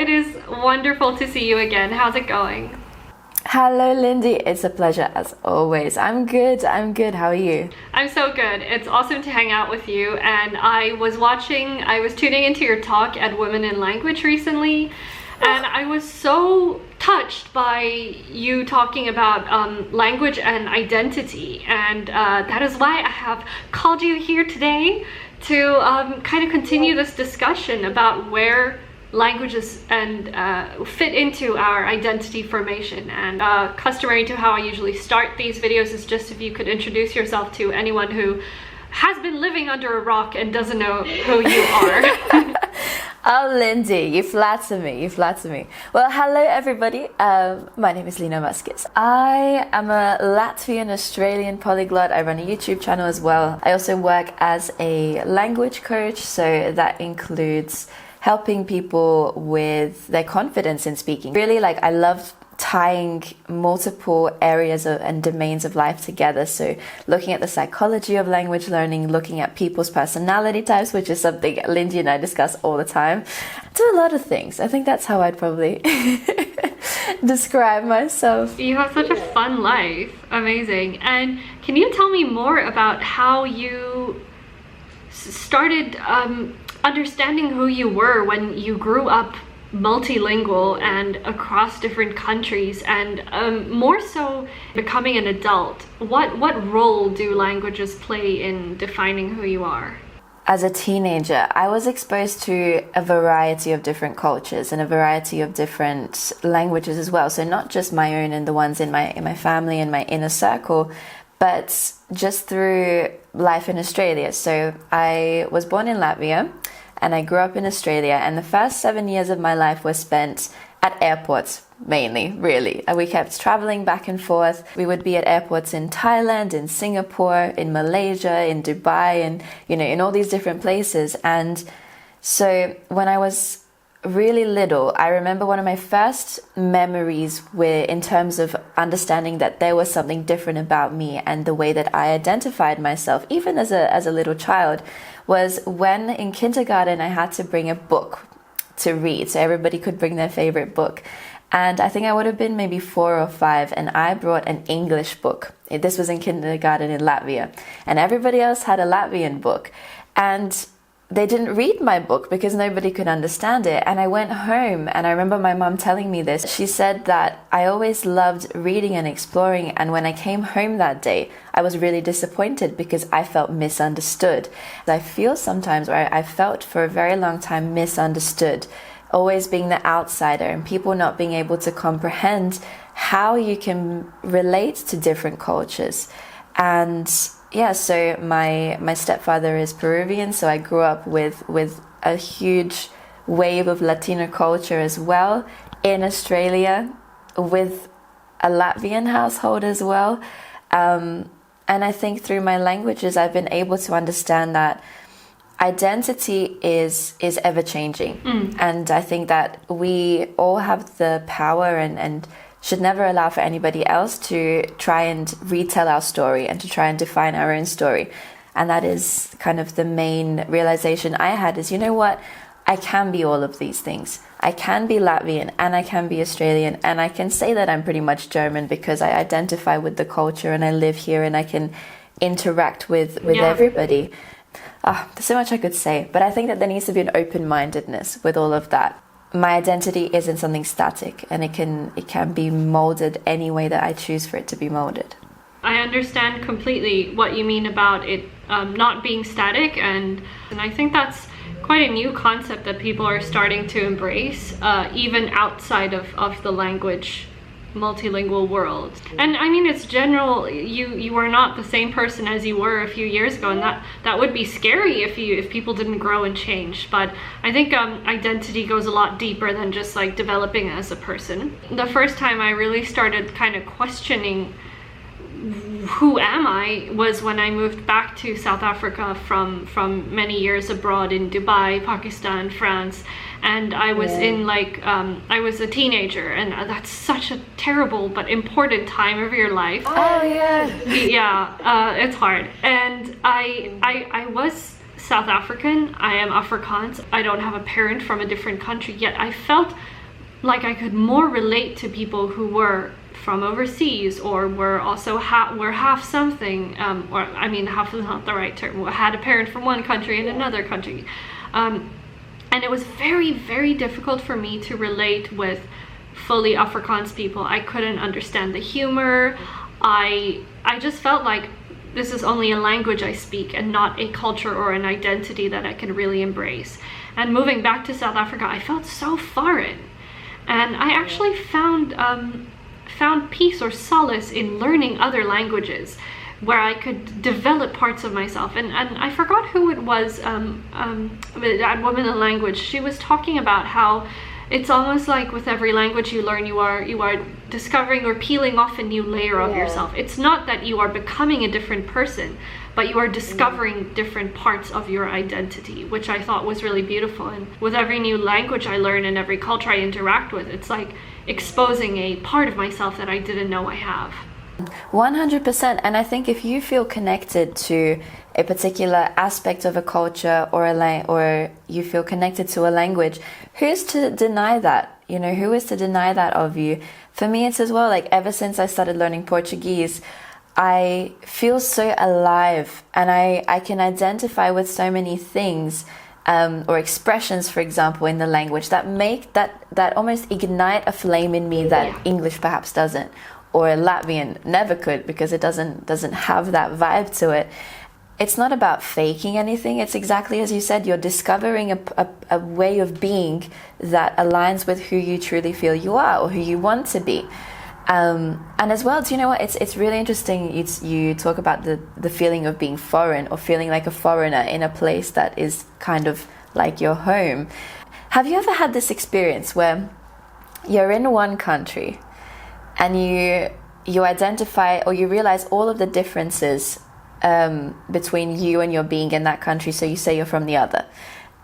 it is wonderful to see you again. How's it going? Hello, Lindie. It's a pleasure as always. I'm good. How are you? I'm so good. It's awesome to hang out with you. And I was tuning into your talk at Women in Language recently, and I was so touched by you talking about language and identity. And that is why I have called you here today to kind of continue this discussion about where languages and fit into our identity formation. And customary to how I usually start these videos is just if you could introduce yourself to anyone who has been living under a rock and doesn't know who you are. Oh, Lindie, you flatter me. Well, hello everybody. My name is Lina Vasquez. I am a Latvian Australian polyglot. I run a YouTube channel as well. I also work as a language coach, so that includes helping people with their confidence in speaking. Really, I love tying multiple areas and domains of life together. So looking at the psychology of language learning, looking at people's personality types, which is something Lindie and I discuss all the time. Do a lot of things. I think that's how I'd probably describe myself. You have such a fun life. Amazing. And can you tell me more about how you started understanding who you were when you grew up multilingual and across different countries, and more so becoming an adult? What role do languages play in defining who you are? As a teenager, I was exposed to a variety of different cultures and a variety of different languages as well. So not just my own and the ones in my family and my inner circle, but just through life in Australia. So I was born in Latvia and I grew up in Australia, and the first 7 years of my life were spent at airports, mainly, really. And we kept traveling back and forth. We would be at airports in Thailand, in Singapore, in Malaysia, in Dubai, and, in all these different places. And so when I was really little, I remember one of my first memories in terms of understanding that there was something different about me and the way that I identified myself, even as a little child, was when in kindergarten I had to bring a book to read. So everybody could bring their favorite book. And I think I would have been maybe 4 or 5, and I brought an English book. This was in kindergarten in Latvia. And everybody else had a Latvian book. And they didn't read my book because nobody could understand it. And I went home, and I remember my mom telling me this. She said that I always loved reading and exploring, and when I came home that day, I was really disappointed because I felt misunderstood. I feel sometimes, or I felt for a very long time, misunderstood, always being the outsider and people not being able to comprehend how you can relate to different cultures. And yeah, so my stepfather is Peruvian, so I grew up with a huge wave of Latino culture as well in Australia, with a Latvian household as well. And I think through my languages, I've been able to understand that identity is ever changing. And I think that we all have the power and should never allow for anybody else to try and retell our story and to try and define our own story. And that is kind of the main realization I had is, I can be all of these things. I can be Latvian and I can be Australian, and I can say that I'm pretty much German because I identify with the culture and I live here and I can interact with everybody. There's so much I could say, but I think that there needs to be an open-mindedness with all of that. My identity isn't something static, and it can be molded any way that I choose for it to be molded. I understand completely what you mean about it not being static, and I think that's quite a new concept that people are starting to embrace, even outside of the language multilingual world. And I mean, it's general, you are not the same person as you were a few years ago, and that would be scary if people didn't grow and change. But I think identity goes a lot deeper than just developing as a person. The first time I really started kind of questioning who am I was when I moved back to South Africa from many years abroad in Dubai, Pakistan, France, and I was in I was a teenager, and that's such a terrible but important time of your life. Oh yeah. Yeah, it's hard. And I was South African, I am Afrikaans, I don't have a parent from a different country, yet I felt like I could more relate to people who were from overseas, or were also were half something, or I mean, half is not the right term, had a parent from one country and another country. And it was very, very difficult for me to relate with fully Afrikaans people. I couldn't understand the humor. I just felt like this is only a language I speak and not a culture or an identity that I can really embrace. And moving back to South Africa, I felt so foreign. And I actually found peace or solace in learning other languages, where I could develop parts of myself. And I forgot who it was, that woman in language. She was talking about how it's almost like with every language you learn, you are discovering or peeling off a new layer of yourself. It's not that you are becoming a different person, but you are discovering different parts of your identity, which I thought was really beautiful. And with every new language I learn and every culture I interact with, it's like exposing a part of myself that I didn't know I have. 100%. And I think if you feel connected to a particular aspect of a culture, or you feel connected to a language, who's to deny that? You know, who is to deny that of you? For me, it's as well, like, ever since I started learning Portuguese, I feel so alive, and I can identify with so many things, or expressions, for example, in the language that make that almost ignite a flame in me that English perhaps doesn't, or Latvian never could, because it doesn't have that vibe to it. It's not about faking anything. It's exactly as you said, you're discovering a way of being that aligns with who you truly feel you are, or who you want to be. And as well, do you know what? It's really interesting. You talk about the feeling of being foreign, or feeling like a foreigner in a place that is kind of like your home. Have you ever had this experience where you're in one country and you identify, or you realize all of the differences between you and your being in that country, so you say you're from the other,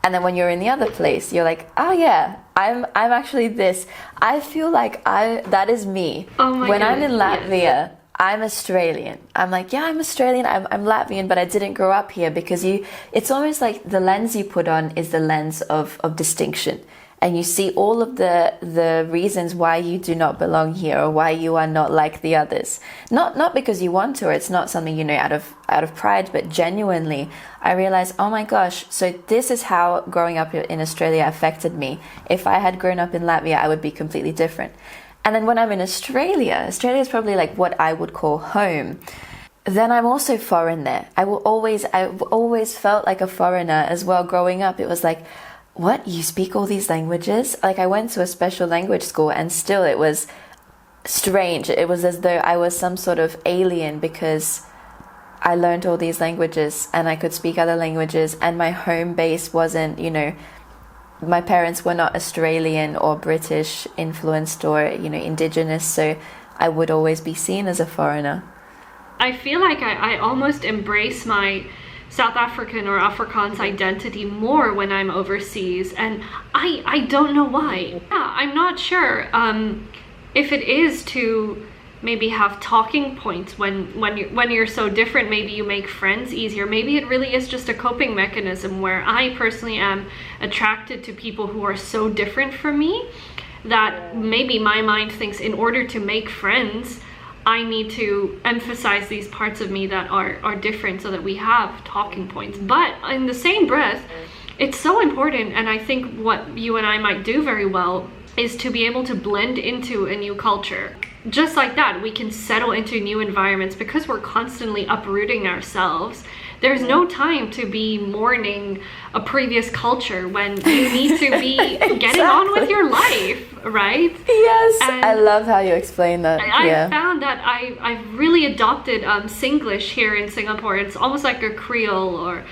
and then when you're in the other place, you're like, oh yeah, I'm actually this. I feel like that is me. When I'm in Latvia, I'm Australian. I'm like, yeah, I'm Australian, I'm Latvian, but I didn't grow up here, because it's almost like the lens you put on is the lens of distinction. And you see all of the reasons why you do not belong here, or why you are not like the others. Not because you want to, or it's not something, out of pride, but genuinely, I realized, oh my gosh, so this is how growing up in Australia affected me. If I had grown up in Latvia, I would be completely different. And then when I'm in Australia is probably like what I would call home. Then I'm also foreign there. I've always felt like a foreigner as well growing up. It was like, what, you speak all these languages? Like, I went to a special language school, and still it was strange. It was as though I was some sort of alien, because I learned all these languages and I could speak other languages, and my home base wasn't, my parents were not Australian or British influenced, or, indigenous, so I would always be seen as a foreigner. I feel like I almost embrace my South African or Afrikaans identity more when I'm overseas, and I don't know why. Yeah, I'm not sure if it is to maybe have talking points when you're so different. Maybe you make friends easier. Maybe it really is just a coping mechanism, where I personally am attracted to people who are so different from me that maybe my mind thinks, in order to make friends, I need to emphasize these parts of me that are different, so that we have talking points. But in the same breath, it's so important, and I think what you and I might do very well is to be able to blend into a new culture. Just like that, we can settle into new environments, because we're constantly uprooting ourselves. There's no time to be mourning a previous culture when you need to be getting on with your life, right? Yes, and I love how you explain that. I found that I've really adopted Singlish here in Singapore. It's almost like a Creole, or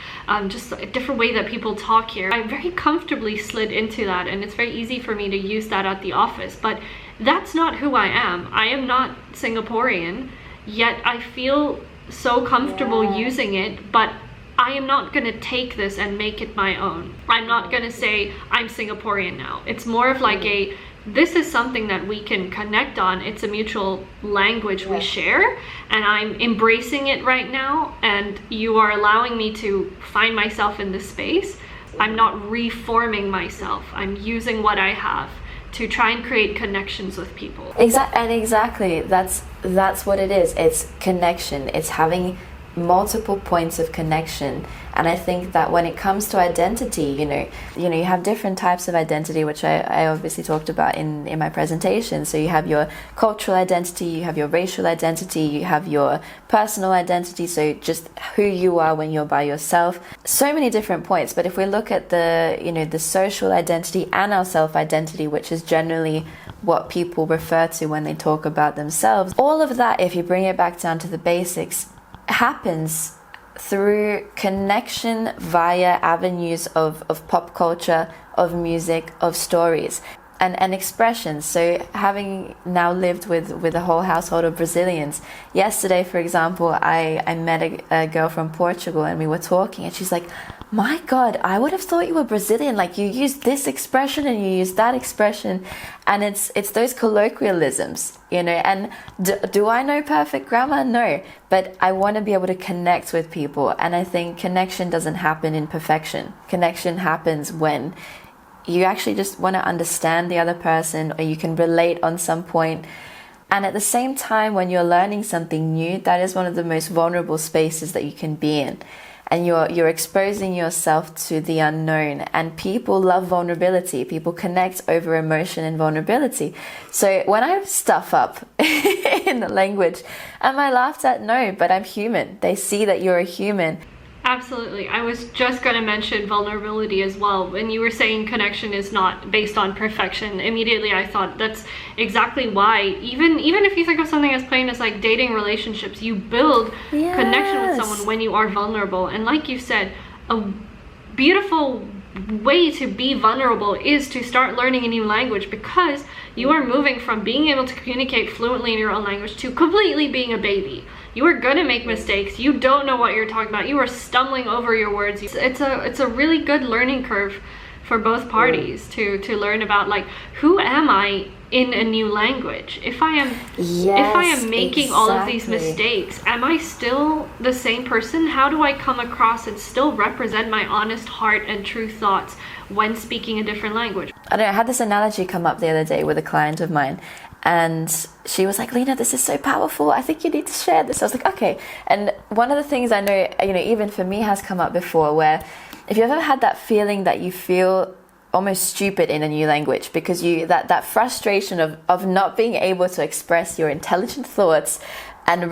just a different way that people talk here. I very comfortably slid into that, and it's very easy for me to use that at the office. But that's not who I am. I am not Singaporean, yet I feel so comfortable using it. But I am not going to take this and make it my own. I'm not going to say I'm Singaporean now. It's more of like this is something that we can connect on. It's a mutual language we share, and I'm embracing it right now, and you are allowing me to find myself in this space. I'm not reforming myself. I'm using what I have to try and create connections with people. Exactly. That's what it is. It's connection. It's having multiple points of connection. And I think that when it comes to identity, you have different types of identity, which I obviously talked about in my presentation. So you have your cultural identity, you have your racial identity, you have your personal identity, so just who you are when you're by yourself. So many different points. But if we look at the social identity and our self-identity, which is generally what people refer to when they talk about themselves, all of that, if you bring it back down to the basics, happens through connection via avenues of pop culture, of music, of stories, and expressions. So having now lived with a whole household of Brazilians, yesterday, for example, I met a girl from Portugal, and we were talking, and she's like, my God, I would have thought you were Brazilian. Like, you use this expression and you use that expression, and it's those colloquialisms, and do I know perfect grammar? No, but I want to be able to connect with people. And I think connection doesn't happen in perfection. Connection happens when you actually just want to understand the other person, or you can relate on some point. And at the same time, when you're learning something new, that is one of the most vulnerable spaces that you can be in. And you're exposing yourself to the unknown, and people love vulnerability. People connect over emotion and vulnerability. So when I stuff up in the language, am I laughed at? No, but I'm human. They see that you're a human. Absolutely. I was just going to mention vulnerability as well. When you were saying connection is not based on perfection, immediately I thought that's exactly why, even if you think of something as plain as like dating relationships, you build connection with someone when you are vulnerable. And like you said, a beautiful way to be vulnerable is to start learning a new language, because you are moving from being able to communicate fluently in your own language to completely being a baby. You are going to make mistakes. You don't know what you're talking about. You are stumbling over your words. It's a really good learning curve for both parties to learn about, like, who am I in a new language? If I am making all of these mistakes, am I still the same person? How do I come across and still represent my honest heart and true thoughts when speaking a different language? I had this analogy come up the other day with a client of mine, and she was like, Lina, this is so powerful. I think you need to share this. I was like, okay. And one of the things I know, even for me, has come up before, where if you've ever had that feeling that you feel almost stupid in a new language, because that frustration of not being able to express your intelligent thoughts, and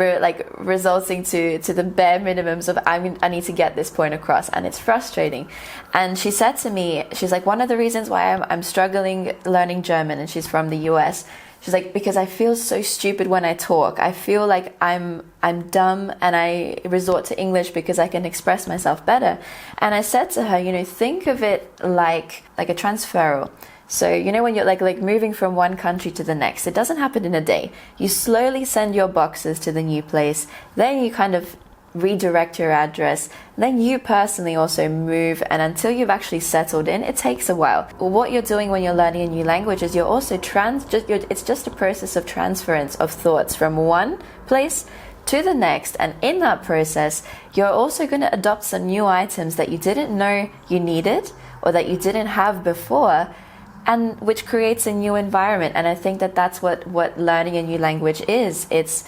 resulting to the bare minimums of I need to get this point across, and it's frustrating. And she said to me, she's like, one of the reasons why I'm struggling learning German, and she's from the US, she's like, because I feel so stupid when I talk. I feel like I'm dumb, and I resort to English because I can express myself better. And I said to her, think of it like a transferal. So, when you're like moving from one country to the next, it doesn't happen in a day. You slowly send your boxes to the new place, then you kind of redirect your address, then you personally also move, and until you've actually settled in, it takes a while. What you're doing when you're learning a new language is you're also it's just a process of transference of thoughts from one place to the next, and in that process, you're also going to adopt some new items that you didn't know you needed or that you didn't have before, and which creates a new environment. And I think that that's what learning a new language is. It's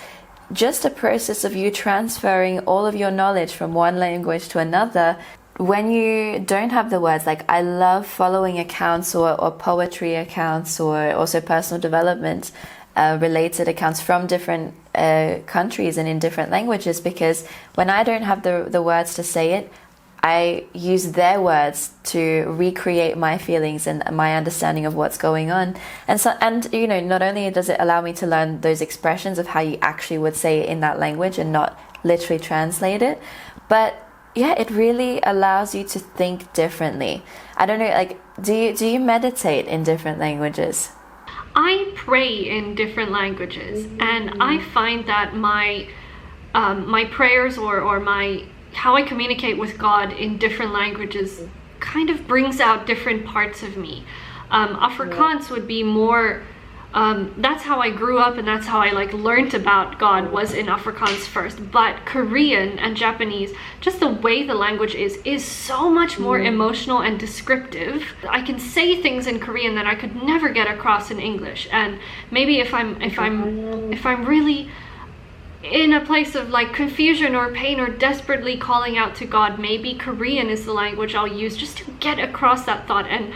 just a process of you transferring all of your knowledge from one language to another. When you don't have the words, like I love following accounts or poetry accounts, or also personal development related accounts from different countries and in different languages, because when I don't have the words to say it, I use their words to recreate my feelings and my understanding of what's going on. And not only does it allow me to learn those expressions of how you actually would say it in that language and not literally translate it, but it really allows you to think differently. I don't know, like, do you meditate in different languages? I pray in different languages, and I find that my prayers or my how I communicate with God in different languages kind of brings out different parts of me. Afrikaans would be more, that's how I grew up, and that's how I like learned about God, was in Afrikaans first. But Korean and Japanese, just the way the language is so much more emotional and descriptive. I can say things in Korean that I could never get across in English. And maybe if I'm really in a place of like confusion or pain or desperately calling out to God, maybe Korean is the language I'll use just to get across that thought. And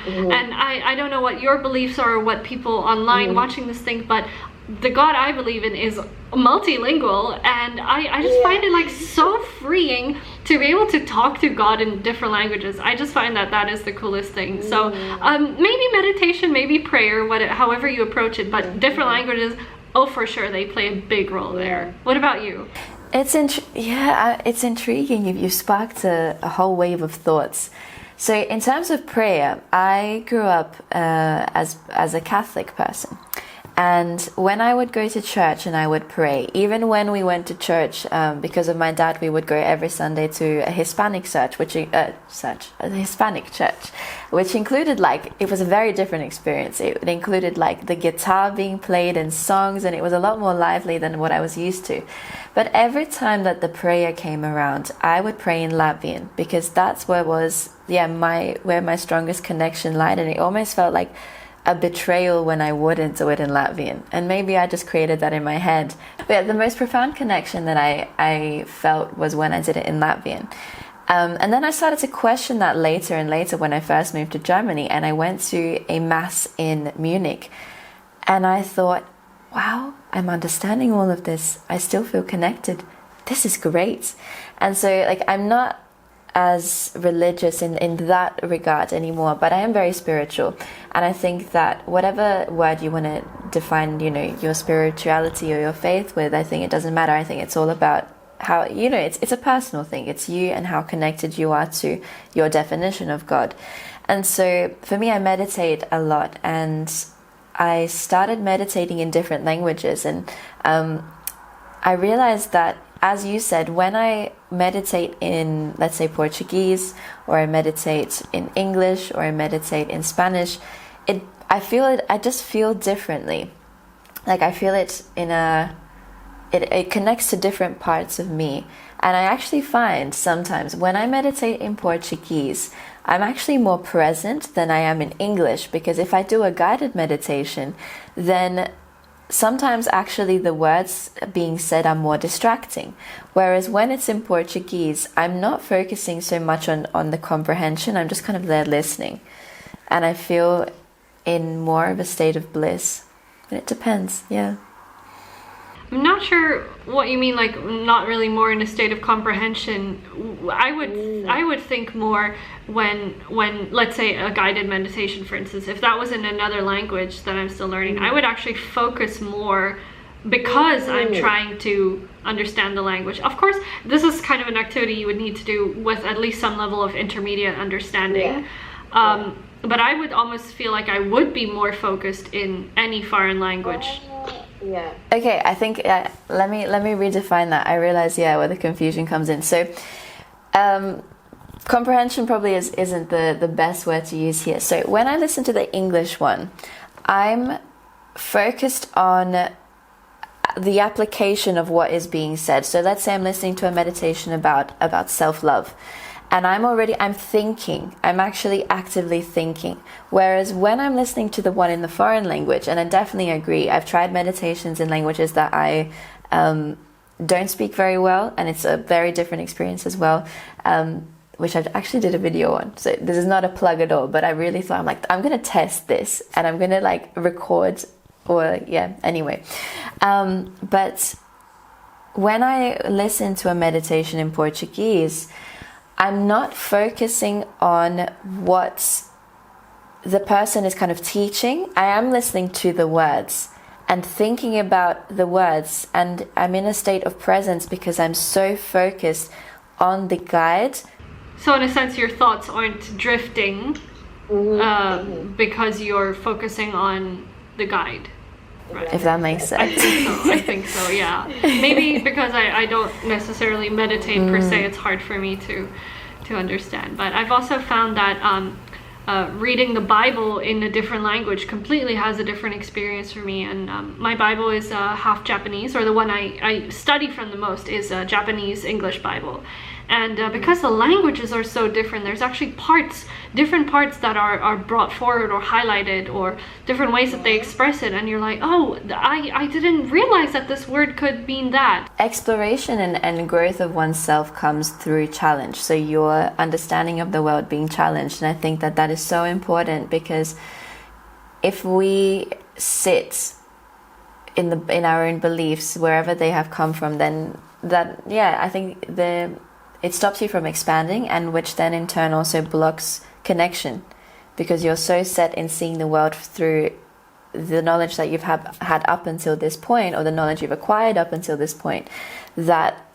I don't know what your beliefs are or what people online watching this think, but the God I believe in is multilingual, and I just find it like so freeing to be able to talk to God in different languages. I just find that is the coolest thing. So maybe meditation, maybe prayer, however you approach it, but different languages, oh, for sure, they play a big role there. What about you? It's intriguing. You sparked a whole wave of thoughts. So in terms of prayer, I grew up as a Catholic person. And when I would go to church and I would pray, even when we went to church, because of my dad, we would go every Sunday to a Hispanic church, which included like, it was a very different experience. It included like the guitar being played and songs, and it was a lot more lively than what I was used to. But every time that the prayer came around, I would pray in Latvian, because that's where my strongest connection lied, and it almost felt like a betrayal when I wouldn't do it in Latvian. And maybe I just created that in my head. But the most profound connection that I felt was when I did it in Latvian. And then I started to question that later and later when I first moved to Germany, and I went to a mass in Munich. And I thought, wow, I'm understanding all of this. I still feel connected. This is great. And so like, I'm not as religious in that regard anymore, but I am very spiritual. And I think that whatever word you want to define, your spirituality or your faith with, I think it doesn't matter. I think it's all about how, it's a personal thing. It's you and how connected you are to your definition of God. And so for me, I meditate a lot, and I started meditating in different languages. And I realized that, as you said, when I meditate in, let's say, Portuguese, or I meditate in English, or I meditate in Spanish, I just feel differently. Like I feel it it connects to different parts of me. And I actually find sometimes when I meditate in Portuguese, I'm actually more present than I am in English, because if I do a guided meditation, then sometimes actually the words being said are more distracting. Whereas when it's in Portuguese, I'm not focusing so much on the comprehension. I'm just kind of there listening. And I feel in more of a state of bliss. It depends, yeah. I'm not sure what you mean, like not really more in a state of comprehension. I would think more when let's say a guided meditation, for instance, if that was in another language that I'm still learning, I would actually focus more because I'm trying to understand the language. Of course, this is kind of an activity you would need to do with at least some level of intermediate understanding. But I would almost feel like I would be more focused in any foreign language. Yeah. Okay, I think let me redefine that. I realize where the confusion comes in. So comprehension probably isn't the best word to use here. So when I listen to the English one, I'm focused on the application of what is being said. So let's say I'm listening to a meditation about self-love. And I'm actually actively thinking. Whereas when I'm listening to the one in the foreign language, and I definitely agree, I've tried meditations in languages that I don't speak very well, and it's a very different experience as well, which I actually did a video on. So this is not a plug at all, but I really thought, I'm going to test this, and I'm going to record, anyway. But when I listen to a meditation in Portuguese, I'm not focusing on what the person is kind of teaching. I am listening to the words and thinking about the words, and I'm in a state of presence because I'm so focused on the guide. So in a sense, your thoughts aren't drifting because you're focusing on the guide. if that makes sense. I think so, yeah. Maybe because I don't necessarily meditate per se, it's hard for me to understand. But I've also found that reading the Bible in a different language completely has a different experience for me. And my Bible is half Japanese, or the one I study from the most is a Japanese English Bible. And because the languages are so different, there's actually different parts that are brought forward or highlighted, or different ways that they express it. And you're like, oh, I didn't realize that this word could mean that. Exploration and growth of oneself comes through challenge. So your understanding of the world being challenged. And I think that is so important, because if we sit in our own beliefs, wherever they have come from, then I think it stops you from expanding, and which then in turn also blocks connection, because you're so set in seeing the world through the knowledge that you've had up until this point, or the knowledge you've acquired up until this point, that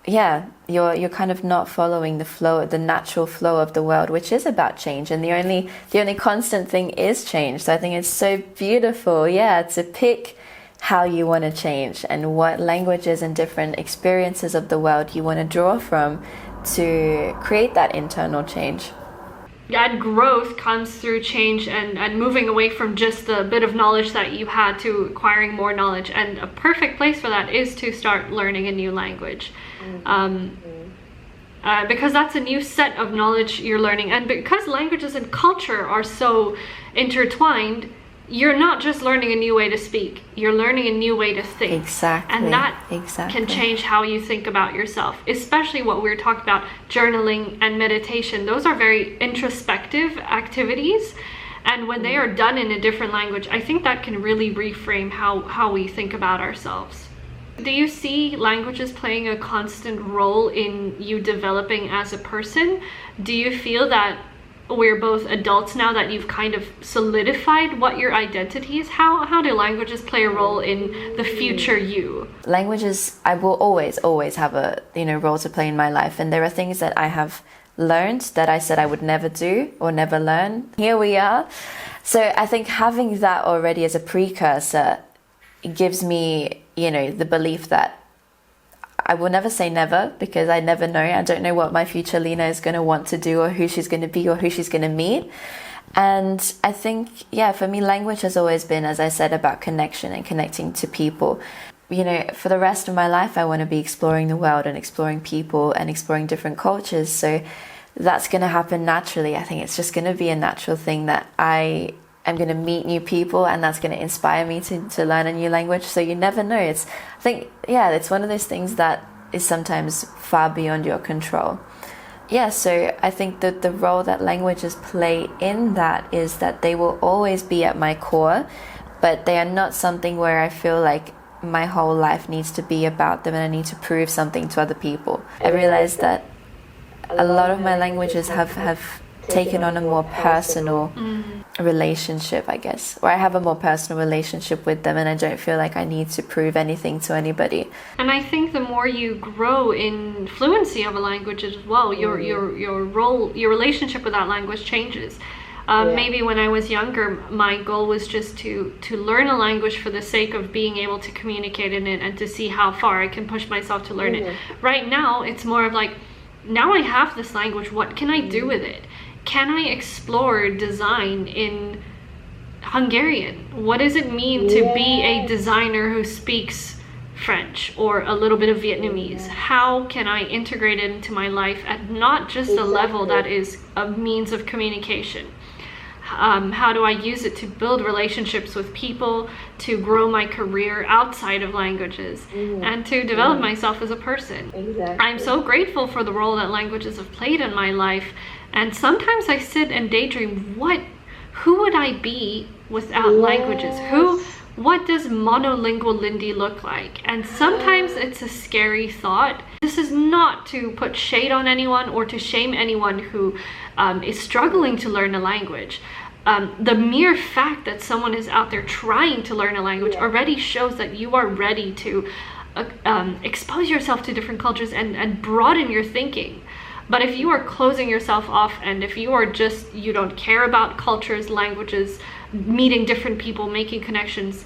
you're kind of not following the natural flow of the world, which is about change, and the only constant thing is change. So I think it's so beautiful, to pick how you want to change and what languages and different experiences of the world you want to draw from to create that internal change. And growth comes through change and moving away from just the bit of knowledge that you had to acquiring more knowledge. And a perfect place for that is to start learning a new language. Because that's a new set of knowledge you're learning. And because languages and culture are so intertwined, you're not just learning a new way to speak, you're learning a new way to think. Exactly. And that can change how you think about yourself, especially what we're talking about, journaling and meditation. Those are very introspective activities. And when they are done in a different language, I think that can really reframe how we think about ourselves. Do you see languages playing a constant role in you developing as a person? Do you feel that we're both adults now, that you've kind of solidified what your identity is? How do languages play a role in the future you? Languages, I will always have a role to play in my life, and there are things that I have learned that I said I would never do or never learn. Here we are. So I think having that already as a precursor gives me the belief that I will never say never, because I never know. I don't know what my future Lina is going to want to do, or who she's going to be, or who she's going to meet. And I think, for me, language has always been, as I said, about connection and connecting to people. For the rest of my life, I want to be exploring the world and exploring people and exploring different cultures. So that's going to happen naturally. I think it's just going to be a natural thing that I'm going to meet new people, and that's going to inspire me to learn a new language. So you never know. It's one of those things that is sometimes far beyond your control. So I think that the role that languages play in that is that they will always be at my core, but they are not something where I feel like my whole life needs to be about them and I need to prove something to other people. I realized that a lot of my languages have taken on a more personal relationship, I guess, or I have a more personal relationship with them, and I don't feel like I need to prove anything to anybody. And I think the more you grow in fluency of a language as well, your role, your relationship with that language changes. Maybe when I was younger, my goal was just to learn a language for the sake of being able to communicate in it and to see how far I can push myself to learn it. Right now, it's more of like, now I have this language, what can I do with it? Can I explore design in Hungarian? What does it mean to be a designer who speaks French or a little bit of Vietnamese? How can I integrate it into my life at not just a level that is a means of communication? How do I use it to build relationships with people, to grow my career outside of languages, and to develop myself as a person? I'm so grateful for the role that languages have played in my life. And sometimes I sit and daydream, who would I be without languages? What does monolingual Lindie look like? And sometimes it's a scary thought. This is not to put shade on anyone or to shame anyone who is struggling to learn a language. The mere fact that someone is out there trying to learn a language already shows that you are ready to expose yourself to different cultures and broaden your thinking. But if you are closing yourself off, and if you don't care about cultures, languages, meeting different people, making connections,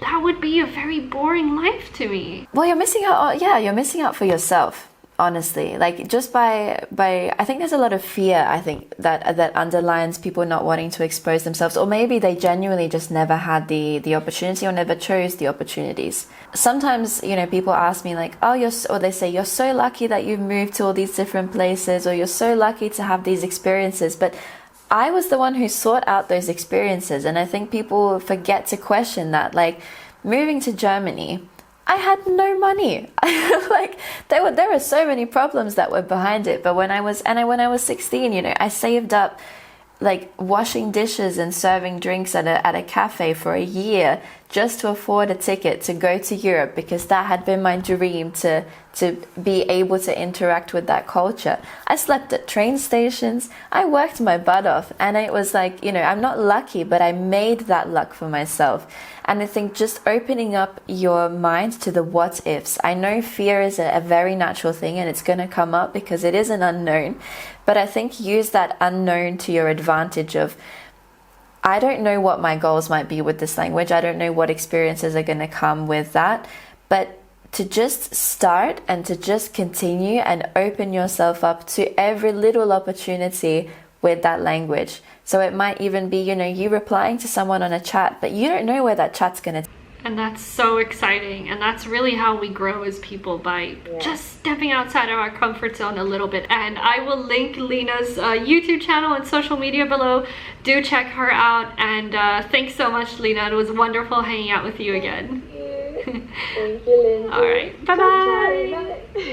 that would be a very boring life to me. Well, you're missing out. Yeah, you're missing out for yourself. Honestly, like just by I think there's a lot of fear, I think, that underlines people not wanting to expose themselves, or maybe they genuinely just never had the opportunity or never chose the opportunities. Sometimes, you know, people ask me like, oh, or they say, you're so lucky that you've moved to all these different places, or you're so lucky to have these experiences. But I was the one who sought out those experiences, and I think people forget to question that. Like, moving to Germany, I had no money. Like there were so many problems that were behind it. But when I was 16, you know, I saved up like washing dishes and serving drinks at a cafe for a year just to afford a ticket to go to Europe, because that had been my dream, to be able to interact with that culture. I slept at train stations. I worked my butt off, and it was like, you know, I'm not lucky, but I made that luck for myself. And I think just opening up your mind to the what ifs. I know fear is a very natural thing, and it's going to come up because it is an unknown. But I think use that unknown to your advantage of, I don't know what my goals might be with this language. I don't know what experiences are going to come with that. But to just start and to just continue and open yourself up to every little opportunity with that language. So it might even be, you know, you replying to someone on a chat, but you don't know where that chat's going to. And that's so exciting, and that's really how we grow as people, by just stepping outside of our comfort zone a little bit. And I will link Lina's YouTube channel and social media below. Do check her out, and thanks so much, Lina. It was wonderful hanging out with you again. Thank you, Lindie. All right, bye-bye.